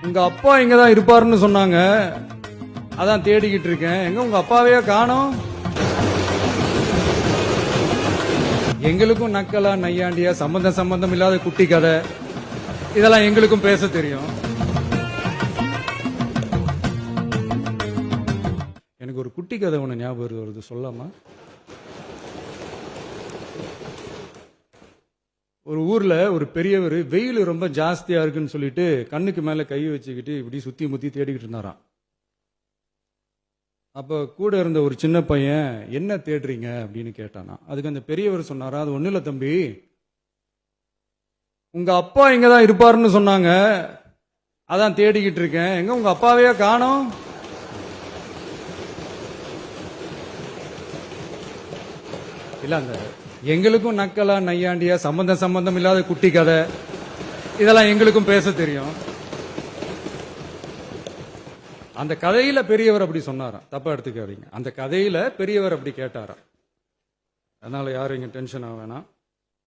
உங்க அப்பா இங்கதான் இருப்பாருன்னு சொன்னாங்க, அதான் தேடிக்கிட்டு இருக்கேன். எங்க உங்க அப்பாவையே காணோம். எங்களுக்கும் நக்கலா நையாண்டியா சம்பந்தம் இல்லாத குட்டி கதை இதெல்லாம் எங்களுக்கும் பேச தெரியும். எனக்கு ஒரு குட்டி கதை ஒண்ணு ஞாபகம் வருது, சொல்லாமா? ஒரு ஊர்ல ஒரு பெரியவர் வெயில் ரொம்ப ஜாஸ்தியா இருக்குன்னு சொல்லிட்டு கண்ணுக்கு மேல கை வச்சுக்கிட்டு இப்படி சுத்தி முத்தி தேடிக்கிட்டு இருந்தாராம். அப்ப கூட இருந்த ஒரு சின்ன பையன், என்ன தேடுறீங்க அப்படின்னு கேட்டானா. அதுக்கு அந்த பெரியவர் சொன்னாரா, அது ஒண்ணு இல்ல தம்பி, உங்க அப்பா இங்கதான் இருப்பாருன்னு சொன்னாங்க, அதான் தேடிக்கிட்டு இருக்கேன். எங்க உங்க அப்பாவையே காணோம். இல்ல, அந்த எங்களுக்கும் நக்கலா நையாண்டியா சம்பந்தம் இல்லாத குட்டி கதை இதெல்லாம் எங்களுக்கும் பேச தெரியும். அந்த கதையில பெரியவர் அப்படி சொன்னாராம், தப்பா எடுத்துக்காதீங்க. அந்த கதையில பெரியவர் அப்படி கேட்டாராம். அதனால யாரும் இங்க டென்ஷன் ஆக வேணாம்.